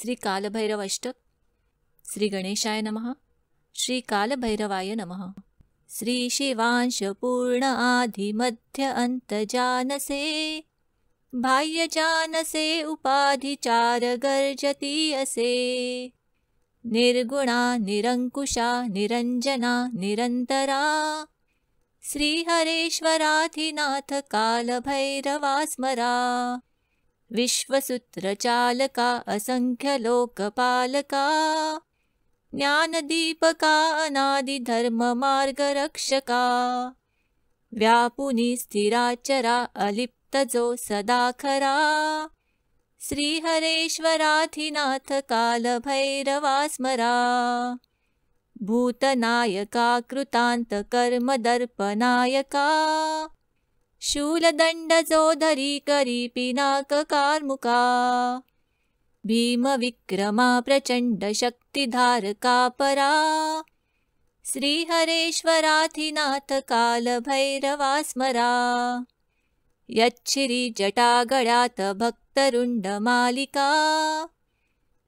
श्री कालभैरवाष्टक। श्री गणेशाय नमः। श्री कालभैरवाय नमः। श्री शिवांश पूर्ण आदि मध्य अंत जानसे, बाह्य जानसे उपाधि चार गर्जती असे। निर्गुणा निरंकुशा निरंजना निरंतरा, श्री हरेश्वराधिनाथ कालभैरवा स्मरा। विश्वसूत्र चालका असंख्य लोकपालका, ज्ञानदीपका अनादि धर्म मार्ग रक्षका। व्यापुनी स्थिराचरा अलिप्त जो सदा खरा, श्री हरेश्वराधिनाथ कालभैरवा स्मरा। भूतनायका कृतांत कर्म दर्पनायका, शूलदंड जोधरी करी पिनाक कार्मुका। भीम विक्रमा प्रचंड शक्तिधारका परा, श्री हरेश्वराधिनाथ कालभैरवा स्मरा। यच्छ्री जटागळ्यात भक्तरुंड मालिका,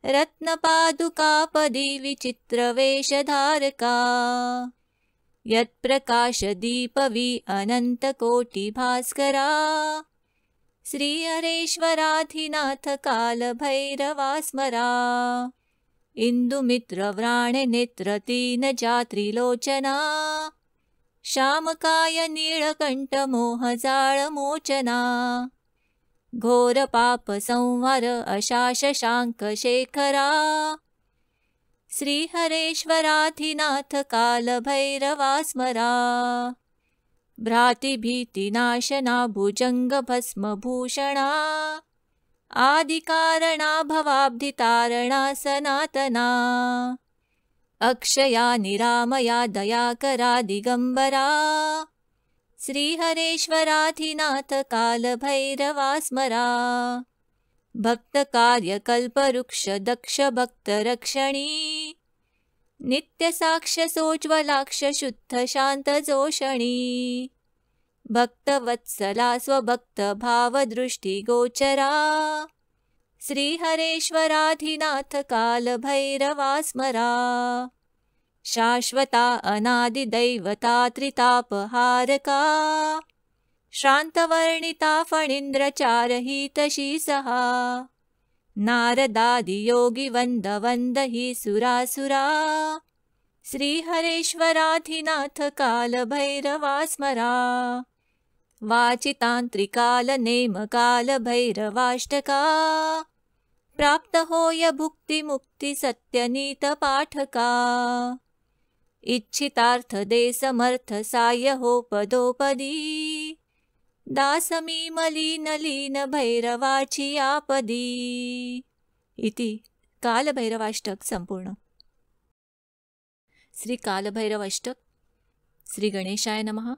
रत्नपादुका पदी विचित्र वेशधारका। यत्प्रकाश दीपवी अनंत कोटि भास्करा, श्री हरेश्वराधिनाथ कालभैरवा स्मरा। इंदुमित्र व्राणे नेत्र तीन जात्रिलोचना, श्यामकाय नीलकंठ मोहजाळ मोचना। घोर पाप संहार अशाश शांक शेखरा, श्री हरेश्वराधिनाथ कालभैरवा स्मरा। भ्राति भीति नाशना भुजंग भस्म भूषणा, आदिकारणा भवाब्धि तारणा सनातना। अक्षया निरामया दयाकरा दिगंबरा, श्री हरेश्वराधिनाथ कालभैरवा स्मरा। भक्त कार्य कल्पवृक्ष दक्ष भक्त रक्षणी, नित्य साक्ष सोज्वलाक्ष शुद्ध शांत जोषणी। भक्त वत्सला स्वभक्त भाव दृष्टि गोचरा, श्री हरेश्वराधिनाथ कालभैरवा स्मरा। शाश्वता अनादि दैवता त्रितापहारका, श्रान्तवर्णिता फणीन्द्रचारहितशी सहा। नारदादि योगी वंद वंद हि सुरासुरा, श्री हरेश्वराधिनाथ कालभैरवा स्मरा। वाचितांत्रिकाल नेम कालभैरवाष्टका, प्राप्त होय भुक्ति मुक्ति सत्यनीत पाठका। इच्छितार्थ दे समर्थ साय हो पदोपदी, दासमी मलीन लीन भैरवाची आपदी। इति कालभैरवाष्टक संपूर्ण। श्री कालभैरवाष्टक। श्री गणेशाय नमः।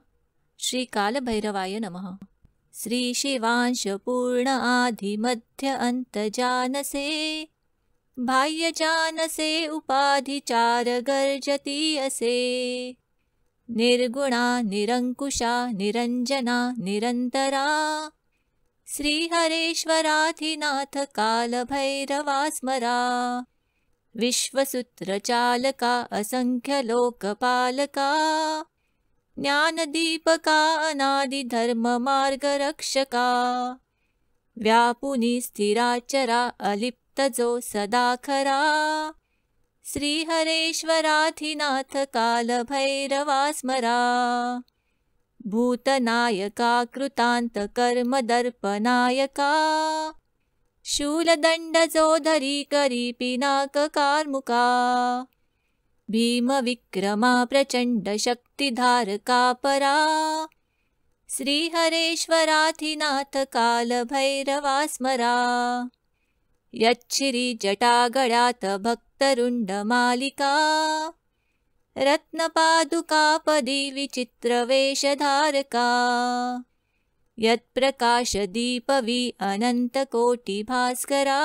श्री कालभैरवाय नमः। श्री शिवांश पूर्ण आदि मध्य अंत जानसे, बाह्य जानसे उपाधि चार गर्जती असे। निर्गुणा निरंकुशा निरंजना निरंतरा, श्री हरेश्वराधिनाथ कालभैरवा स्मरा। विश्वसूत्र चालका असंख्य लोकपालका, ज्ञानदीपका अनादि धर्म मार्ग रक्षका। व्यापुनी स्थिराचरा अलिप्त जो सदा खरा, श्री हरेश्वराधिनाथ कालभैरवा स्मरा। भूतनायका कृतांत कर्म दर्पनायका, शूलदंड जोधरी करी पिनाक कार्मुका। भीम विक्रमा प्रचंड शक्तिधारका परा, श्री हरेश्वराधिनाथ कालभैरवा स्मरा। यच्छ्री जटागळ्यात भक्तरुंड मालिका, रत्नपादुका पदी विचित्र वेशधारका। यत्प्रकाश दीपवी अनंत कोटि भास्करा,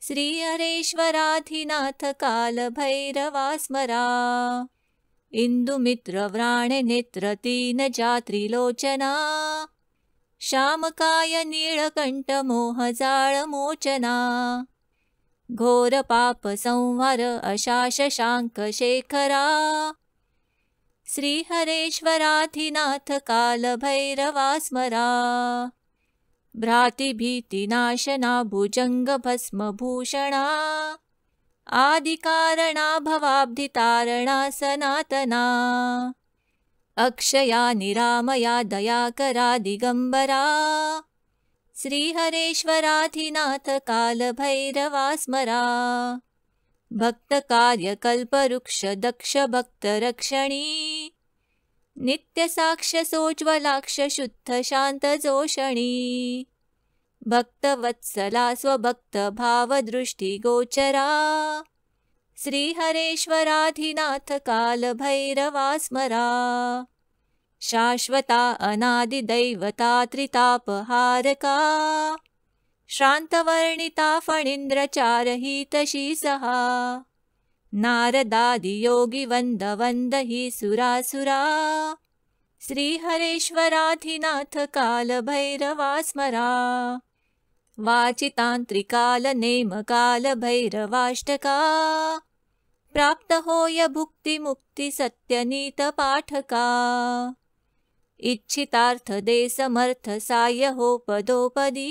श्री हरेश्वराधिनाथ कालभैरवा स्मरा। इंदुमित्र व्राणे नेत्र तीन जात्रिलोचना, श्यामकाय नीलकंठ मोहजाळ मोचना। घोरपापसंहार अशाशशाङ्कशेखरा श्रीहरेश्वराधिनाथ कालभैरवा स्मरा भ्रातिभीतिनाशना भुजङ्गभस्मभूषणा आदिकारणा भवाब्धितारणा सनातना अक्षया निरामया दयाकरा दिगम्बरा श्रीहरेश्वराधिनाथ कालभैरवा स्मरा भक्तकार्यकल्पवृक्ष दक्ष भक्तरक्षणी नित्यसाक्ष्यसोज्ज्वलाक्ष शुद्धशान्तजोषणी भक्तवत्सला स्वभक्तभावदृष्टिगोचरा श्रीहरेश्वराधिनाथ कालभैरवा स्मरा शाश्वता अनादिदैवता त्रितापहारका श्रान्तवर्णिता फणीन्द्रचारहितशी सहा नारदादियोगिवन्दवन्द हि सुरासुरा श्रीहरेश्वराधिनाथ कालभैरवा स्मरा वाचितान्त्रिकालनेमकालभैरवाष्टका प्राप्तहोय भुक्तिमुक्तिसत्यनीतपाठका इच्छितार्थदेशमर्थसाह्यहोपदोपदी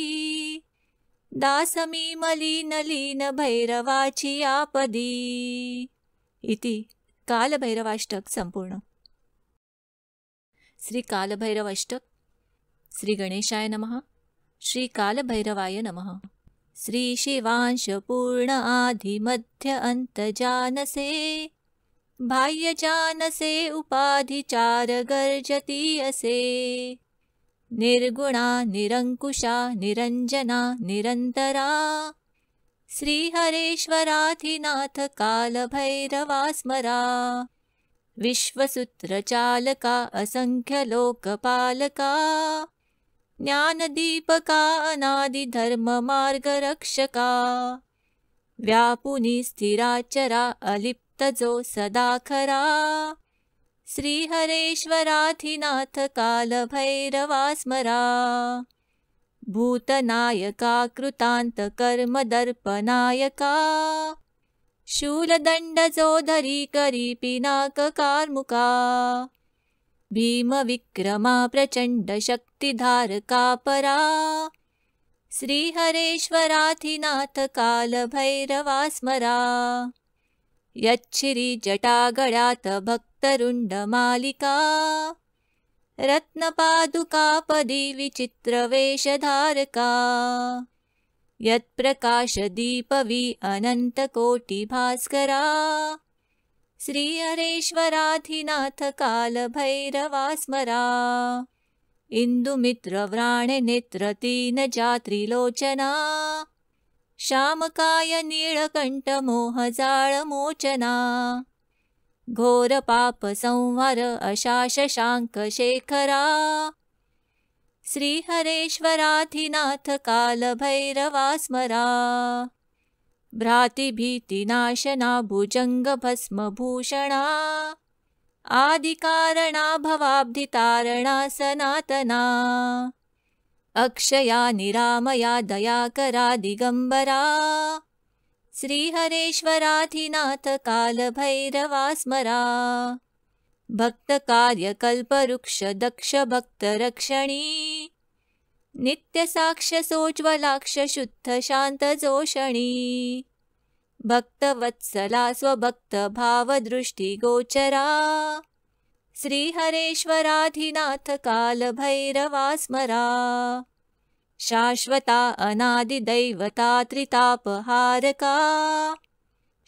दासमीमलीनलीनभैरवाची आपदी इति कालभैरवाष्टक संपूर्ण। श्री कालभैरवाष्टक। श्री गणेशाय नमः। श्री कालभैरवाय नमः। श्री शिवांश पूर्ण आदि मध्य अंत जानसे बाह्य जानसे उपाधिचार गर्जती असे निर्गुणा निरंकुशा निरंजना निरंतरा श्रीहरेश्वराधिनाथ कालभैरवा स्मरा विश्वसूत्रचालका असंख्य लोकपालका ज्ञानदीपका अनादिधर्ममार्गरक्षका व्यापुनी स्थिराचरा अलिप्तजो सदाखरा श्रीहरेश्वराधिनाथ कालभैरवा स्मरा भूतनायका कृतान्तकर्मदर्पनायका शूलदण्डजोधरी करीपिनाककार्मुका भीमविक्रमा प्रचण्डशक्तिधारका परा श्रीहरेश्वराधिनाथ कालभैरवा स्मरा यच्छिरिजटागडात भक्तरुण्डमालिका रत्नपादुकापदी विचित्रवेषधारका यत्प्रकाशदीपवी अनन्तकोटिभास्करा श्रीहरेश्वराधिनाथ कालभैरवा स्मरा इन्दुमित्रव्राणनेत्रतीनजात्रिलोचना श्यामकाय नीलकण्ठमोहजाळमोचना घोरपापसंहार अशाशशाङ्कशेखरा श्रीहरेश्वराधिनाथ कालभैरवा स्मरा भ्रातिभीतिनाशना भुजङ्गभस्मभूषणा आदिकारणा भवाब्धितारणा सनातना अक्षया निरामया दयाकरा दिगम्बरा श्रीहरेश्वराधिनाथ कालभैरवा स्मरा भक्तकार्यकल्पवृक्ष दक्ष भक्तरक्षणी नित्यसाक्ष्यसोज्ज्वलाक्ष शुद्धशान्तजोषणी भक्तवत्सला स्वभक्तभावदृष्टिगोचरा श्रीहरेश्वराधिनाथ कालभैरवा स्मरा शाश्वता अनादिदैवता त्रितापहारका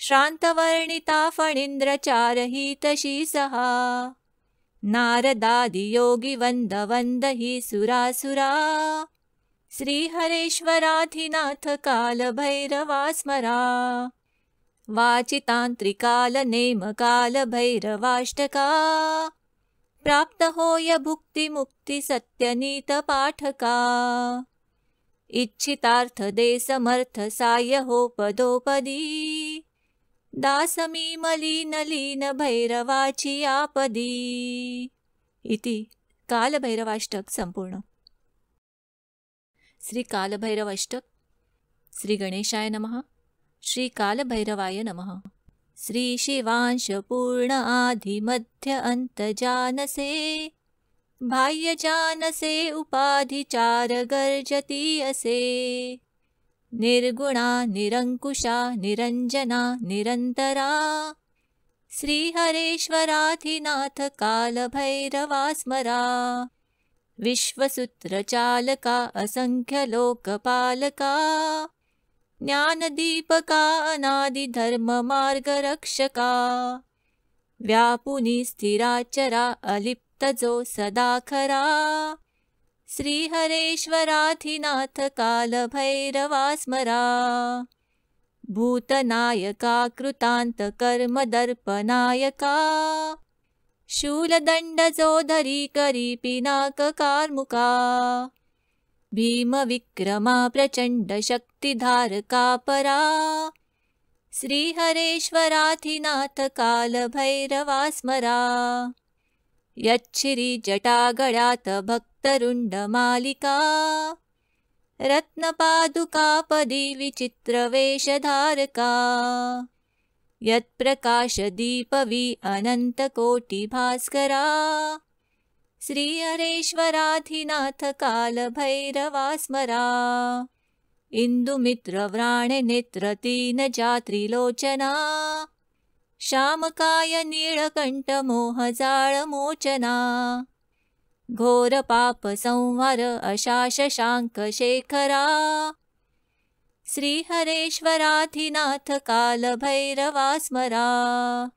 श्रान्तवर्णिता फणीन्द्रचारहितशी सहा नारदादियोगिवन्दवन्द हि सुरासुरा श्रीहरेश्वराधिनाथ कालभैरवा स्मरा वाचितान्त्रिकालनेमकालभैरवाष्टका प्राप्तहोय भुक्तिमुक्तिसत्यनीतपाठका इच्छितार्थदेशमर्थसाह्यहोपदोपदी दासमीमलीनलीनभैरवाची आपदी इति कालभैरवाष्टक संपूर्ण। श्री कालभैरवाष्टक। श्री गणेशाय नमः। श्री कालभैरवाय नमः। श्री शिवांश पूर्ण आदि मध्य अंत जानसे, बाह्य जानसे उपाधि चार गर्जती असे। निर्गुणा निरंकुशा निरंजना निरंतरा, श्रीहरेश्वराधिनाथ कालभैरवा स्मरा। विश्वसूत्रचालका असंख्य लोकपालका, ज्ञानदीपका अनादिधर्म मार्गरक्षका। व्यापुनी स्थिराचरा अलिप्तजो सदा खरा, श्रीहरेश्वराधिनाथ कालभैरवा स्मरा। भूतनायका कृतांत कर्मदर्पनायका, शूलदंडजोधरी करी पिनाककार्मुका। भीमविक्रमा प्रचंड शक्तिधारका परा, श्रीहरेश्वराधिनाथ कालभैरवा स्मरा। यच्छिरी जटागळ्यात भक्तरुंडमालिका, रत्नपादुकापदी विचित्रवेशधारका। यत्प्रकाशदीपवी अनन्तकोटिभास्करा, श्रीहरेश्वराधिनाथ कालभैरवा स्मरा। इन्दुमित्रव्राणनेत्रतीनजात्रिलोचना, श्यामकाय नीलकण्ठमोहजाळमोचना। घोरपापसंहार अशाशशाङ्कशेखरा, श्रीहरेश्वराधिनाथ कालभैरवा स्मरा।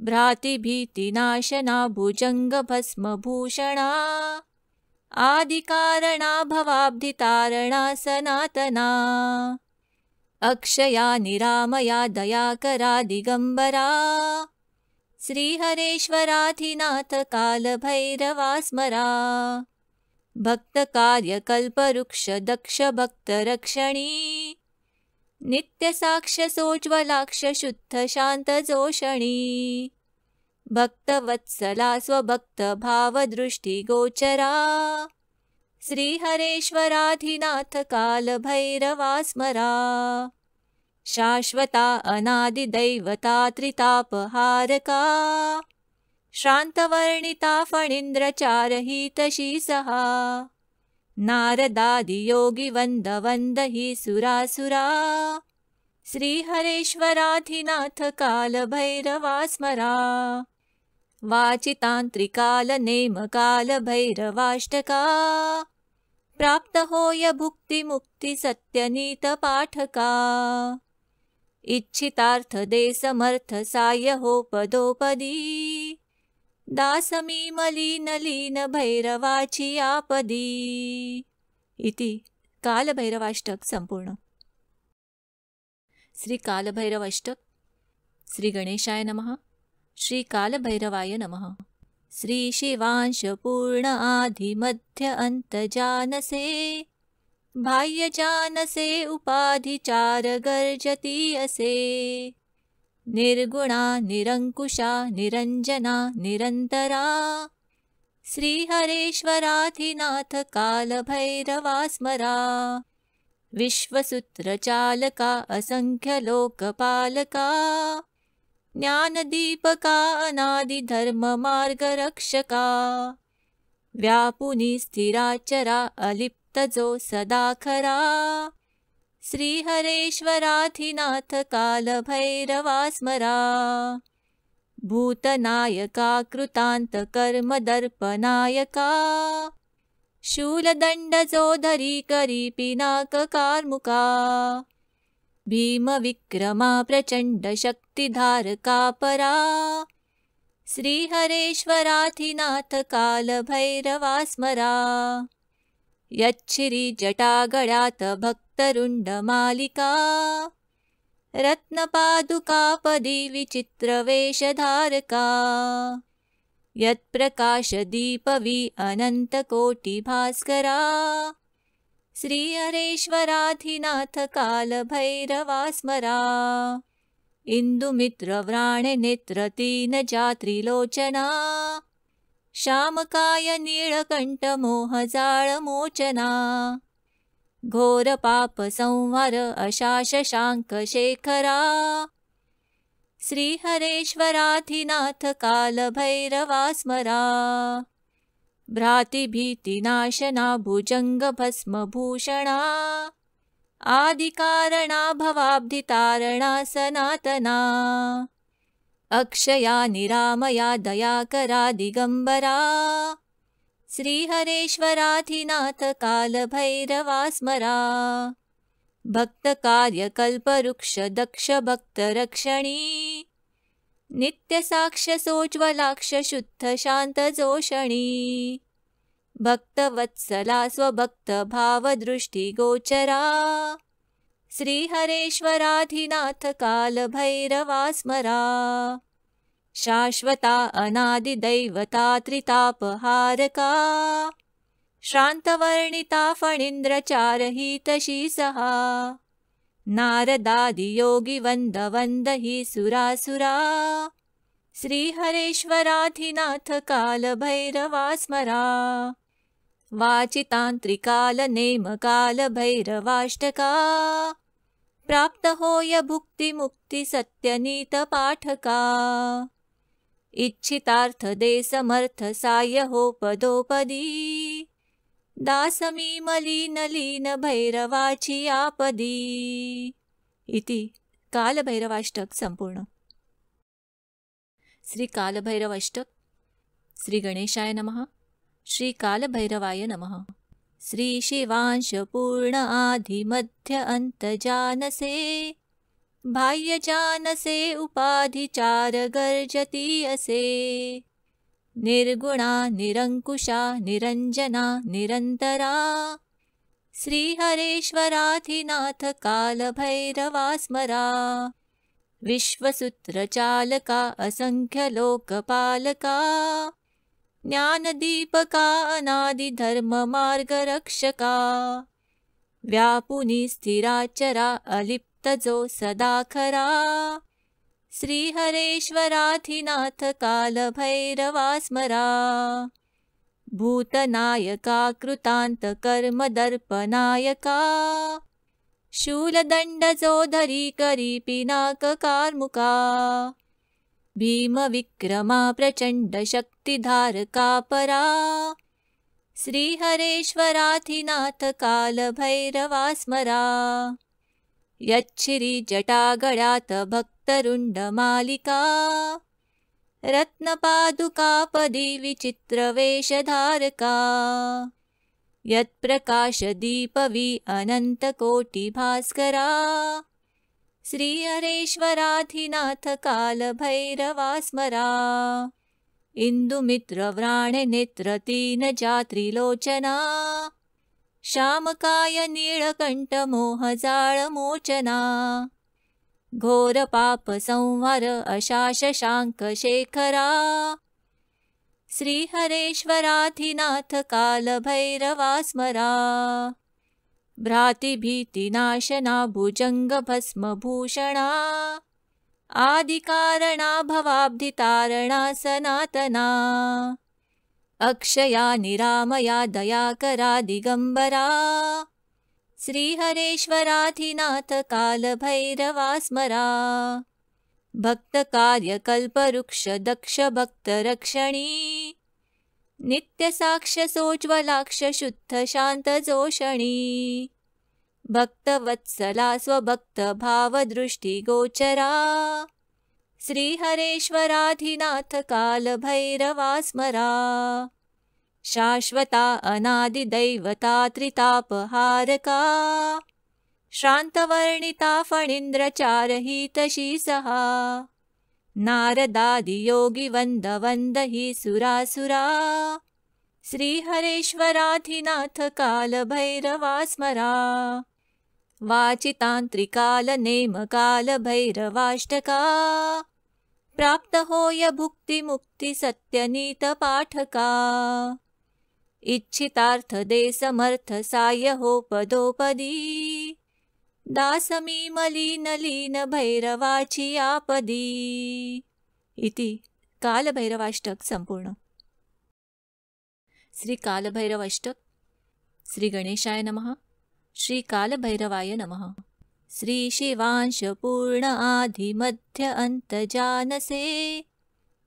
भ्रातिभीतिनाशना भुजङ्गभस्मभूषणा, आदिकारणा भवाब्धितारणा सनातना। अक्षया निरामया दयाकरा दिगंबरा, श्रीहरेश्वराधिनाथ कालभैरवा स्मरा। भक्तकार्यकल्पवृक्ष दक्ष भक्तरक्षणी, नित्यसाक्ष्यसोज्ज्वलाक्ष शुद्ध शान्तजोषणी। भक्तवत्सला स्वभक्तभावदृष्टिगोचरा, श्रीहरेश्वराधिनाथ कालभैरवा स्मरा। शाश्वता अनादिदैवता त्रितापहारका, श्रान्तवर्णिता फणीन्द्रचारहितशी सहा। नारदादियोगिवन्दवन्दहि सुरासुरा, श्रीहरेश्वराधिनाथ कालभैरवा स्मरा। वाचितान्त्रिकालनेमकालभैरवाष्टका, प्राप्तहोय भुक्तिमुक्तिसत्यनीतपाठका। इच्छितार्थदे समर्थ साह्यहो पदोपदी, दासमीमलीनलीन भैरवाची आपदी। इति कालभैरवाष्टक संपूर्ण। श्री कालभैरवाष्टक। श्री गणेशाय नमः। श्री कालभैरवाय नमः। श्री शिवांश पूर्ण आदि मध्य अंत जानसे, बाह्य जानसे उपाधि चार गर्जती असे। निर्गुणा निरंकुशा निरंजना निरंतरा, श्रीहरेश्वराधिनाथ कालभैरवा स्मरा। विश्वसूत्रचालका असंख्य लोकपालका, ज्ञानदीपका अनादिधर्म मार्गरक्षका। व्यापुनी स्थिराचरा अलिप्तजो सदा खरा, श्रीहरेश्वराधिनाथ कालभैरवा स्मरा। भूतनायका कृतांत कर्मदर्पनायका, शूलदंडजोधरी करी पिनाककार्मुका। भीमविक्रमा प्रचंड शक्तिधारका परा, श्रीहरेश्वराधिनाथ कालभैरवा स्मरा। यच्छिरी जटागळ्यात भक्तरुंडमालिका, रत्नपादुकापदी विचित्रवेशधारका। यत्प्रकाशदीपवी अनन्तकोटिभास्करा, श्रीहरेश्वराधिनाथ कालभैरवा स्मरा। इन्दुमित्रव्राणनेत्रतीनजात्रिलोचना, श्यामकाय नीलकण्ठमोहजाळमोचना। घोरपापसंहार अशाशशाङ्कशेखरा श्रीहरेश्वराधिनाथ कालभैरवा स्मरा भ्रातिभीतिनाशना भुजङ्गभस्मभूषणा आदिकारणा भवाब्धितारणा सनातना अक्षया निरामया दयाकरा दिगम्बरा श्रीहरेश्वराधिनाथ कालभैरवा स्मरा भक्तकार्यकल्पवृक्ष दक्षभक्तरक्षणी नित्यसाक्ष्यसोज्ज्वलाक्ष शुद्धशान्तजोषणी भक्तवत्सला स्वभक्तभावदृष्टिगोचरा श्रीहरेश्वराधिनाथ कालभैरवा स्मरा शाश्वता अनादिदैवता त्रितापहारका श्रान्तवर्णिता फणीन्द्रचारहितशी सहा नारदादियोगिवन्दवन्दहि सुरासुरा श्रीहरेश्वराधिनाथ कालभैरवा स्मरा वाचितान्त्रिकालनेमकालभैरवाष्टका प्राप्तहोय भुक्तिमुक्तिसत्यनीतपाठका इच्छितार्थदे समर्थसाह्यहोपदोपदी दासमीमलीनलीनभैरवाची आपदी इति कालभैरवाष्टक संपूर्ण। श्री कालभैरवाष्टक। श्री गणेशाय नमः। श्री कालभैरवाय नमः। श्री शिवांशपूर्ण आदिमध्य अंतजानसे बाह्यजानसे उपाधिचार गर्जतीयसे निर्गुणा निरंकुशा निरंजना निरंतरा श्रीहरेश्वराधिनाथ कालभैरवा स्मरा विश्वसूत्रचालका असंख्यलोकपालका ज्ञानदीपका अनादिधर्ममार्गरक्षका व्यापुनी स्थिराचरा अलिप्तजो सदाखरा श्रीहरेश्वराधिनाथ कालभैरवा स्मरा भूतनायका कृतान्तकर्मदर्पनायका शूलदण्डजोधरी करीपिनाककार्मुका भीमविक्रमा प्रचण्डशक्तिधारका परा श्रीहरेश्वराधिनाथ कालभैरवा स्मरा यच्छिरिजटागणात् भक्तरुण्डमालिका रत्नपादुकापदी विचित्रवेषधारका यत्प्रकाशदीपवी अनन्तकोटिभास्करा श्रीहरेश्वराधिनाथ कालभैरवा स्मरा इन्दुमित्रव्राणनेत्रतीनजात्रिलोचना श्यामकाय नीलकण्ठमोहजाळमोचना घोरपापसंहार अशाशशाङ्कशेखरा श्रीहरेश्वराधिनाथ कालभैरवा स्मरा भ्रातिभीतिनाशना भुजङ्गभस्मभूषणा आदिकारणा भवाब्धितारणा सनातना अक्षया निरामया दयाकरा दिगम्बरा श्रीहरेश्वराधिनाथ कालभैरवा स्मरा भक्तकार्यकल्पवृक्ष दक्षभक्तरक्षणी नित्यसाक्ष्यसोज्ज्वलाक्ष शुद्धशान्तजोषणी भक्तवत्सला स्वभक्तभावदृष्टिगोचरा श्रीहरेश्वराधिनाथ कालभैरवा स्मरा शाश्वता अनादिदैवता त्रितापहारका श्रान्तवर्णिता फणीन्द्रचारहितशी सहा नारदादियोगिवन्दवन्दहि सुरासुरा श्रीहरेश्वराधिनाथ कालभैरवा स्मरा वाचितान्त्रिकालनेमकालभैरवाष्टका प्राप्तहोय भुक्तिमुक्तिसत्यनीतपाठका इच्छितार्थदे समर्थसाह्यहोपदोपदी दासमीमलीनलीनभैरवाची आपदी इति कालभैरवाष्टक संपूर्ण। श्री कालभैरवाष्टक। श्री गणेशाय नमः। श्री कालभैरवाय नमः। श्री शिवांश पूर्ण आदि मध्य अंत जानसे,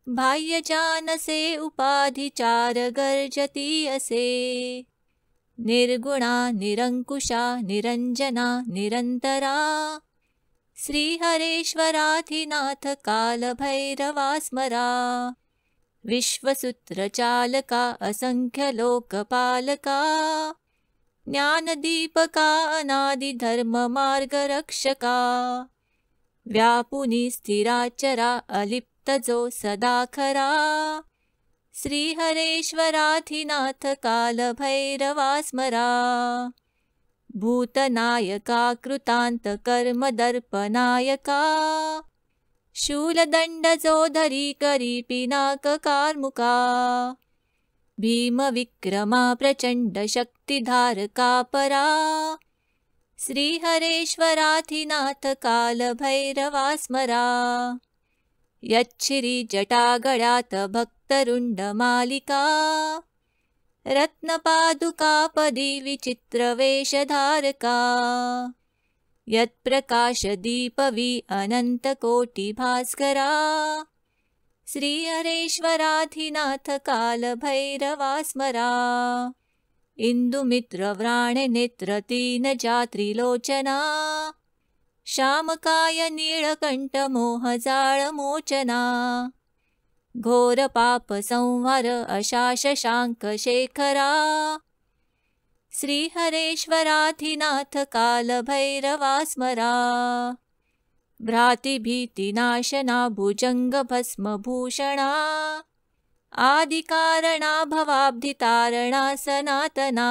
बाह्य जानसे उपाधि चार गर्जती असे। निर्गुणा निरंकुशा निरंजना निरंतरा, श्रीहरेश्वराधिनाथ कालभैरवा स्मरा। विश्वसूत्रचालका असंख्य लोकपालका, ज्ञानदीपका अनादिधर्म मार्गरक्षका। व्यापुनी स्थिराचरा अलिप्तजो सदा खरा, श्रीहरेश्वराधिनाथ कालभैरवा स्मरा। भूतनायका कृतांत कर्मदर्पनायका, शूलदंडजोधरी करी पिनाककार्मुका। भीमविक्रमा प्रचंड शक्तिधारका परा, श्रीहरेश्वराधिनाथ कालभैरवा स्मरा। यच्छिरी जटागळ्यात भक्तरुंडमालिका, रत्नपादुकापदी विचित्रवेशधारका। यत्प्रकाशदीपवी अनन्तकोटिभास्करा, श्रीहरेश्वराधिनाथ कालभैरवा स्मरा। इन्दुमित्रव्राणनेत्रतीनजा त्रिलोचना, श्यामकाय नीलकण्ठमोहजाळमोचना। घोरपापसंहार अशाशशाङ्कशेखरा, श्रीहरेश्वराधिनाथ कालभैरवा स्मरा। भ्रातिभीतिनाशना भुजङ्गभस्मभूषणा, आदिकारणा भवाब्धितारणा सनातना।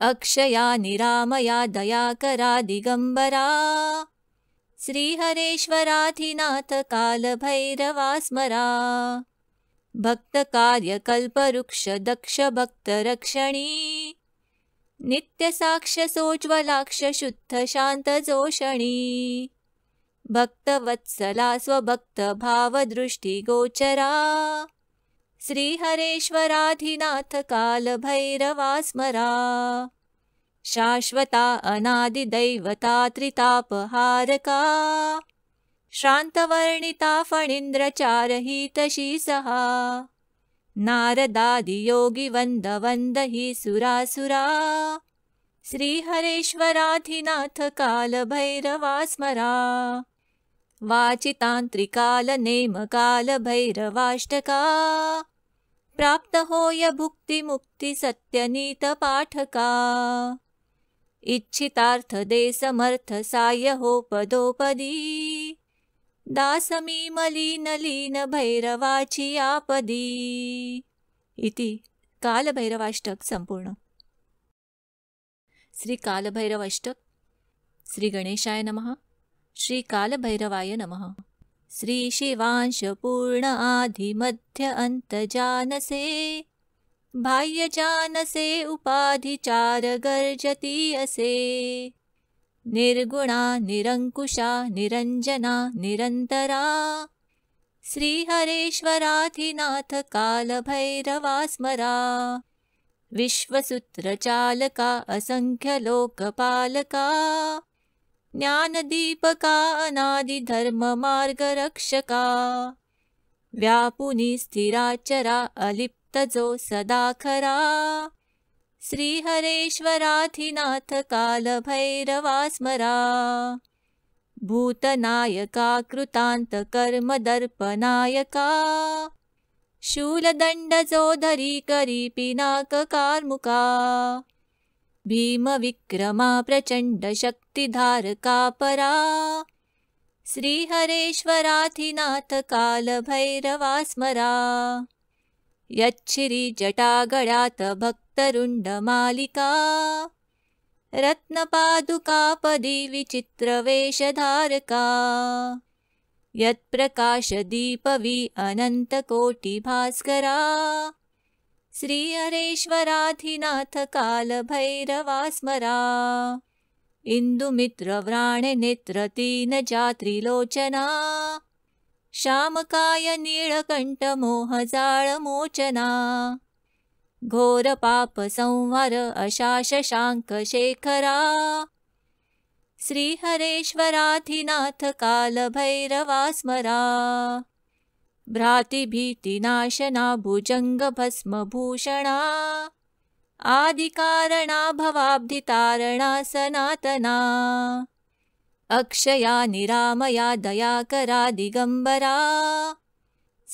अक्षया निरामया दयाकरा दिगंबरा, श्रीहरेश्वराधिनाथ कालभैरवा स्मरा। भक्तकार्यकल्पवृक्ष दक्ष भक्तरक्षणी, नित्यसाक्ष्यसोज्ज्वलाक्ष शुद्ध शान्तजोषणी। भक्तवत्सला स्वभक्तभावदृष्टिगोचरा, श्रीहरेश्वराधिनाथ कालभैरवा स्मरा। शाश्वता अनादिदैवता त्रितापहारका, श्रान्तवर्णिता फणीन्द्रचारहितशी सहा। नारदादियोगिवन्दवन्दहि सुरासुरा, श्रीहरेश्वराधिनाथ कालभैरवा स्मरा। वाचितान्त्रिकालनेमकालभैरवाष्टका, प्राप्तहोय भुक्तिमुक्तिसत्यनीतपाठका। इच्छितार्थदे समर्थ साह्यहो पदोपदी, दासमीमलीनलीन भैरवाची आपदी। इति कालभैरवाष्टक संपूर्ण। श्री कालभैरवाष्टक। श्री गणेशाय नमः। श्री कालभैरवाय नमः। श्री शिवांश पूर्ण आदि मध्य अंत जानसे, बाह्य जानसे उपाधि चार गर्जती असे। निर्गुणा निरंकुशा निरंजना निरंतरा, श्रीहरेश्वराधिनाथ कालभैरवा स्मरा। विश्वसूत्रचालका असंख्य लोकपालका, ज्ञानदीपका अनादिधर्म मार्गरक्षका। व्यापुनी स्थिराचरा अलिप्तजो सदा खरा, श्रीहरेश्वराधिनाथ कालभैरवा स्मरा। भूतनायका कृतांत कर्मदर्पनायका, शूलदंडजोधरी करी पिनाककार्मुका। भीमविक्रमा प्रचंड शक्तिधारका परा, श्रीहरेश्वराधिनाथ कालभैरवा स्मरा। यच्छिरी जटागळ्यात भक्तरुंडमालिका, रत्नपादुकापदी विचित्रवेशधारका। यत्प्रकाशदीपवी अनन्तकोटिभास्करा, श्रीहरेश्वराधिनाथ कालभैरवा स्मरा। इन्दुमित्रव्राणनेत्रतीनजा त्रिलोचना, श्यामकाय नीलकण्ठमोहजाळमोचना। घोरपापसंहार अशाशशाङ्कशेखरा श्रीहरेश्वराधिनाथ कालभैरवा स्मरा भ्रातिभीतिनाशना भुजङ्गभस्मभूषणा आदिकारणा भवाब्धितारणा सनातना अक्षया निरामया दयाकरा दिगम्बरा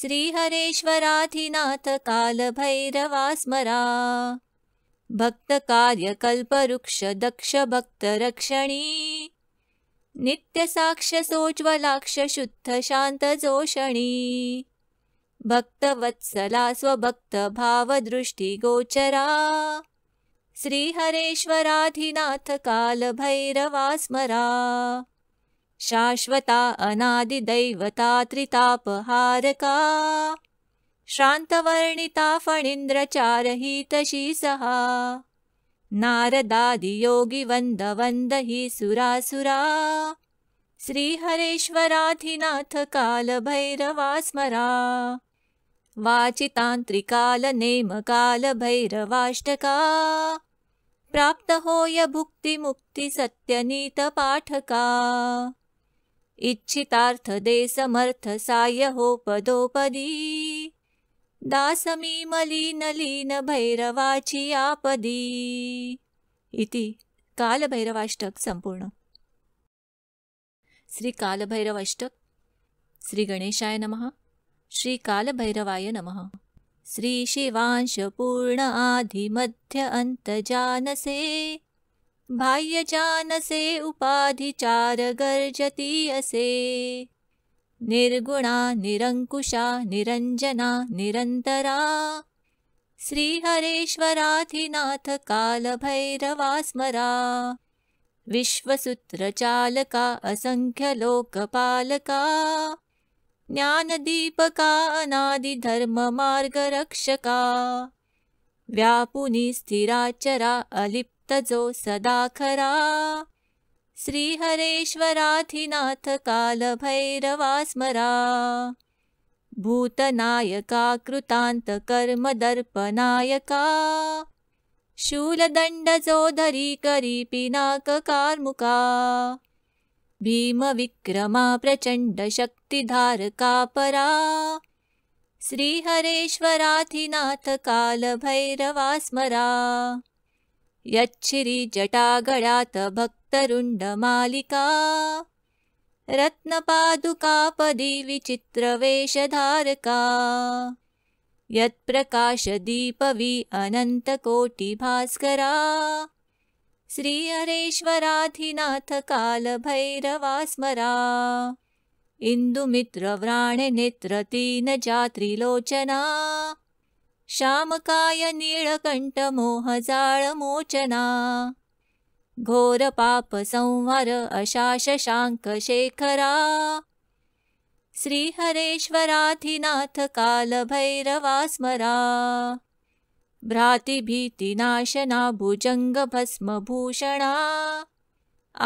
श्रीहरेश्वराधिनाथ कालभैरवा स्मरा भक्तकार्यकल्पवृक्ष दक्षभक्तरक्षणी नित्यसाक्ष्यसोज्ज्वलाक्ष शुद्धशान्तजोषणी भक्तवत्सला स्वभक्तभावदृष्टिगोचरा श्रीहरेश्वराधिनाथ कालभैरवा स्मरा शाश्वता अनादिदैवता त्रितापहारका श्रान्तवर्णिता फणीन्द्रचारहितशी सहा नारदादियोगिवन्दवन्दहि सुरासुरा श्रीहरेश्वराधिनाथ कालभैरवा स्मरा वाचितान्त्रिकालनेमकालभैरवाष्टका प्राप्तहोय भुक्तिमुक्तिसत्यनीतपाठका इच्छितार्थदे समर्थ सायहोपदोपदी दासमीमलीनलीन भैरवाची आपदी इति कालभैरवाष्टक संपूर्ण। श्री कालभैरवाष्टक। श्री गणेशाय नमः। श्री कालभैरवाय नमः। श्री शिवांशपूर्ण आदिमध्य अंतजानसे बाह्यजानसे उपाधिचार गर्जतीयसे निर्गुणा निरंकुशा निरंजना निरंतरा श्रीहरेश्वराधिनाथ कालभैरवा स्मरा विश्वसूत्रचालका असंख्यलोकपालका ज्ञानदीपका अनादिधर्ममार्गरक्षका व्यापुनी स्थिराचरा अलिप्तजो सदाखरा श्रीहरेश्वराधिनाथ कालभैरवा स्मरा भूतनायका कृतान्तकर्मदर्पनायका शूलदण्डजोधरी करीपिनाककार्मुका भीमविक्रमा प्रचण्डशक्तिधारका परा श्रीहरेश्वराधिनाथ कालभैरवा स्मरा यच्छिरिजटागणात् भक्तरुण्डमालिका रत्नपादुकापदी विचित्रवेषधारका यत्प्रकाशदीपवी अनन्तकोटिभास्करा श्रीहरेश्वराधिनाथ कालभैरवा स्मरा इन्दुमित्रव्राणनेत्रतीनजात्रिलोचना श्यामकाय नीलकण्ठमोहजाळमोचना घोरपापसंहार अशाशशाङ्कशेखरा श्रीहरेश्वराधिनाथ कालभैरवा स्मरा भ्रातिभीतिनाशना भुजङ्गभस्मभूषणा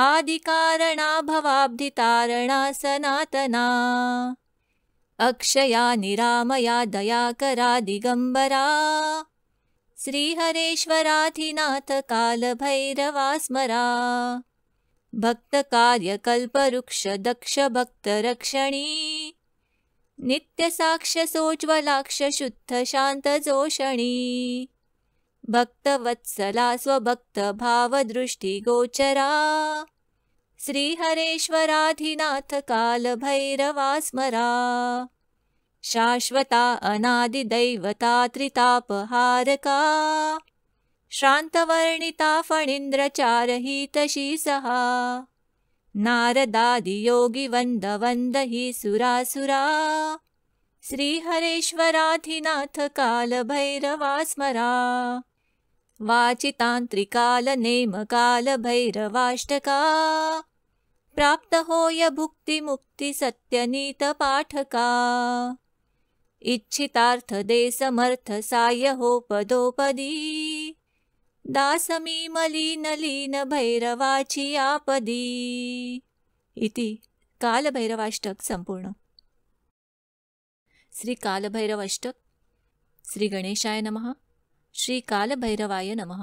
आदिकारणा भवाब्धितारणा सनातना अक्षया निरामया दयाकरा दिगम्बरा श्रीहरेश्वराधिनाथ कालभैरवा स्मरा भक्तकार्यकल्पवृक्ष दक्षभक्तरक्षणी नित्यसाक्ष्यसोज्ज्वलाक्ष शुद्धशान्तजोषणी भक्तवत्सला स्वभक्तभावदृष्टिगोचरा श्रीहरेश्वराधिनाथ कालभैरवा स्मरा शाश्वता अनादिदैवता त्रितापहारका श्रान्तवर्णिता फणीन्द्रचारहितशी सहा नारदादियोगिवन्दवन्दहि सुरासुरा श्रीहरेश्वराधिनाथ कालभैरवा स्मरा वाचितान्त्रिकालनेमकालभैरवाष्टका प्राप्तहोय भुक्तिमुक्तिसत्यनीतपाठका इच्छितार्थदे समर्थ सायहोपदोपदी दासमीमलीनलीन भैरवाची आपदी इति कालभैरवाष्टक संपूर्ण। श्री कालभैरवाष्टक। श्री गणेशाय नमः। श्री कालभैरवाय नमः।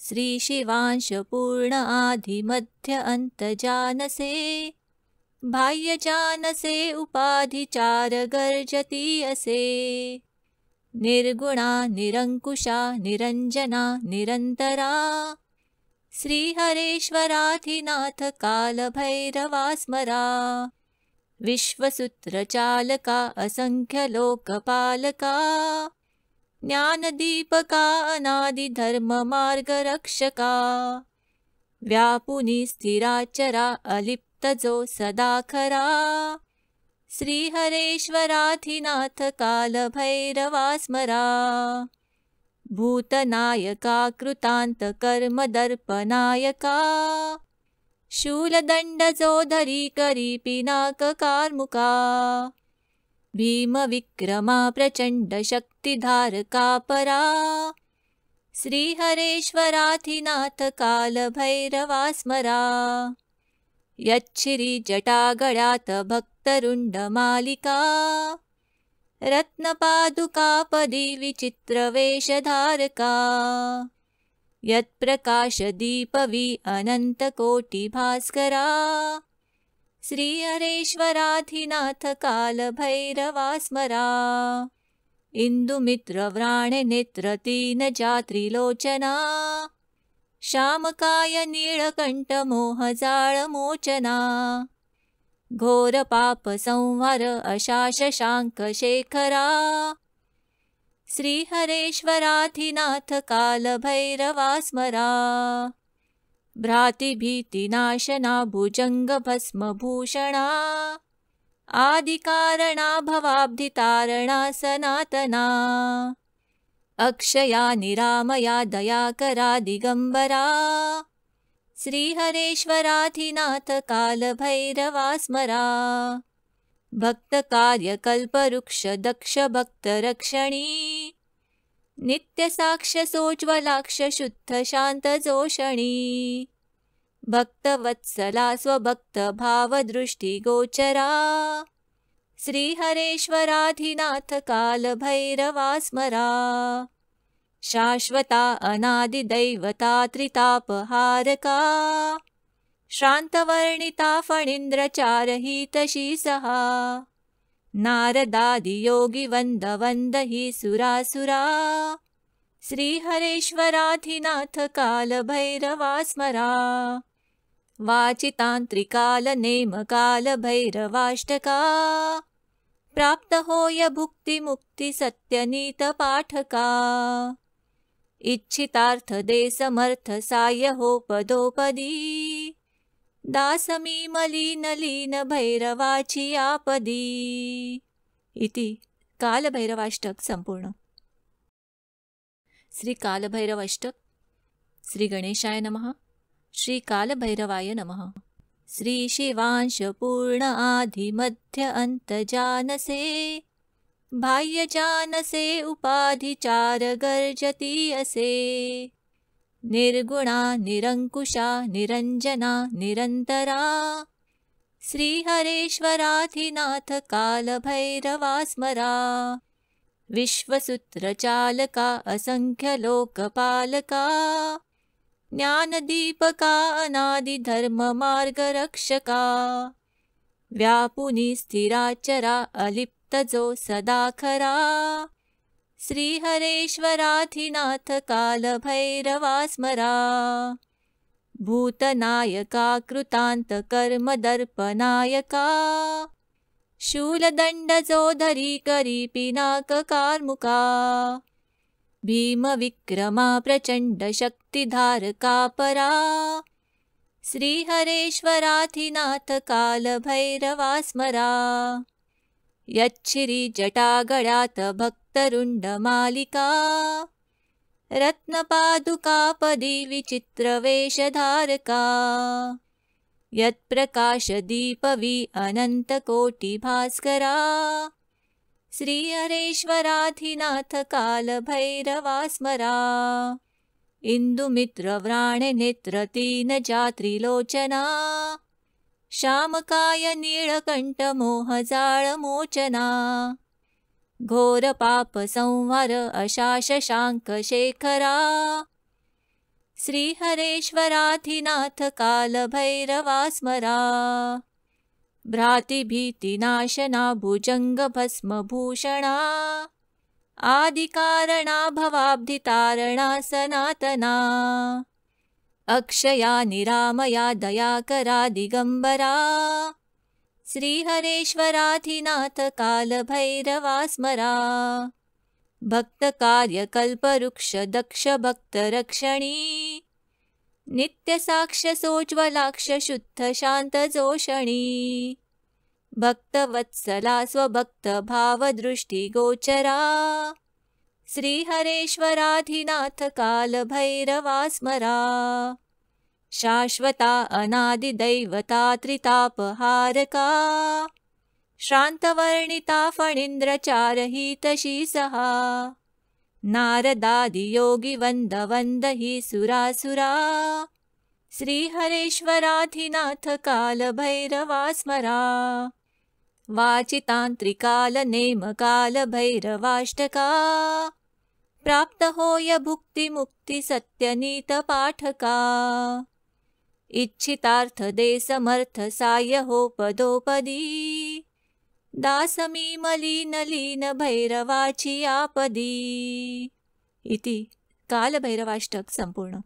श्री शिवांशपूर्ण आधिमध्य अंतजानसे बाह्यजानसे उपाधिचार गर्जति असे निर्गुणा निरंकुशा निरंजना निरंतरा श्रीहरेश्वराधिनाथ कालभैरवा स्मरा विश्वसूत्रचालका असंख्य लोकपालका ज्ञानदीपका अनादिधर्ममार्गरक्षका व्यापुनी स्थिराचरा अलिप्तजो सदाखरा श्रीहरेश्वराधिनाथ कालभैरवा स्मरा भूतनायका कृतान्तकर्मदर्पनायका शूलदण्डजोधरी करी पिनाककार्मुका भीमविक्रमा प्रचण्डशक्तिधारका परा श्रीहरेश्वराधिनाथ कालभैरवा स्मरा यच्छिरिजटागणात् भक्तरुण्डमालिका रत्नपादुकापदी विचित्रवेषधारका यत्प्रकाशदीपवी अनन्तकोटिभास्करा श्रीहरेश्वराधिनाथ कालभैरवा स्मरा इन्दुमित्रव्राणनेत्रतीनजात्रिलोचना श्यामकाय नीलकण्ठमोहजाळमोचना घोरपापसंहार अशाशशाङ्कशेखरा श्रीहरेश्वराधिनाथ कालभैरवा स्मरा भ्रातिभीतिनाशना भुजङ्गभस्मभूषणा आदिकारणा भवाब्धितारणा सनातना अक्षया निरामया दयाकरा दिगंबरा श्रीहरेश्वराधिनाथ कालभैरवा स्मरा भक्तकार्यकल्पवृक्ष दक्ष भक्तरक्षणी नित्यसाक्ष्यसोज्ज्वलाक्ष शुद्ध शान्तजोषणी भक्तवत्सला स्वभक्तभावदृष्टिगोचरा श्रीहरेश्वराधिनाथ कालभैरवा स्मरा शाश्वता अनादिदैवता त्रितापहारका श्रान्तवर्णिता फणीन्द्रचारहितशी सहा नारदादियोगिवन्दवन्दहि सुरासुरा श्रीहरेश्वराधिनाथ कालभैरवा स्मरा वाचितान्त्रिकालनेमकालभैरवाष्टका प्राप्तहोय भुक्तिमुक्तिसत्यनीतपाठका इच्छितार्थदेशमर्थसायहोपदोपदी दासमीमलीनलीनभैरवाची आपदी इति कालभैरवाष्टक संपूर्ण। श्री कालभैरवाष्टक। श्री गणेशाय नमः। श्री कालभैरवाय नमः। श्री शिवांशपूर्ण आधिमध्य अंतजानसे बाह्यजानसे उपाधिचार गर्जति असे निर्गुणा निरंकुशा निरंजना निरंतरा श्रीहरेश्वराधिनाथ कालभैरवा स्मरा विश्वसूत्रचालका असंख्य लोकपालका ज्ञानदीपका अनादिधर्ममार्गरक्षका व्यापुनी स्थिराचरा अलिप्तजो सदाखरा श्रीहरेश्वराधिनाथ कालभैरवा स्मरा भूतनायका कृतान्तकर्मदर्पनायका शूलदण्डजोधरी करी पिनाककार्मुका भीमविक्रमा प्रचण्डशक्तिधारका परा श्रीहरेश्वराधिनाथ कालभैरवा स्मरा यच्छिरिजटागणात् भक्तरुण्डमालिका रत्नपादुकापदी विचित्रवेषधारका यत्प्रकाशदीपवी अनन्तकोटिभास्करा श्रीहरेश्वराधिनाथ कालभैरवा स्मरा इन्दुमित्रव्राणनेत्रतीनजात्रिलोचना श्यामकाय नीलकण्ठमोहजाळमोचना घोर पाप संहार अशाशशांक शेखरा श्रीहरेश्वराधिनाथ कालभैरवा स्मरा भ्रातिभीतिनाशना भुजङ्गभस्मभूषणा आदिकारणा भवाब्धितारणा सनातना अक्षया निरामया दयाकरा दिगंबरा श्रीहरेश्वराधिनाथ कालभैरवा स्मरा भक्तकार्यकल्पवृक्ष दक्ष भक्तरक्षणी नित्यसाक्ष सोज्वलाक्ष शुद्ध शान्तजोषणी भक्तवत्सला स्वभक्तभावदृष्टिगोचरा श्रीहरेश्वराधिनाथ कालभैरवा स्मरा शाश्वता अनादिदैवता त्रितापहारका श्रान्तवर्णिता फणीन्द्रचारहितशी सहा नारदादियोगिवन्दवन्दहि सुरासुरा श्रीहरेश्वराधिनाथ कालभैरवा स्मरा वाचितान्त्रिकालनेमकालभैरवाष्टका प्राप्तहोय भुक्तिमुक्तिसत्यनीतपाठका इच्छितार्थदेशमर्थसायहोपदोपदी दासमीमलीनलीन भैरवाची आपदी इति कालभैरवाष्टक संपूर्ण।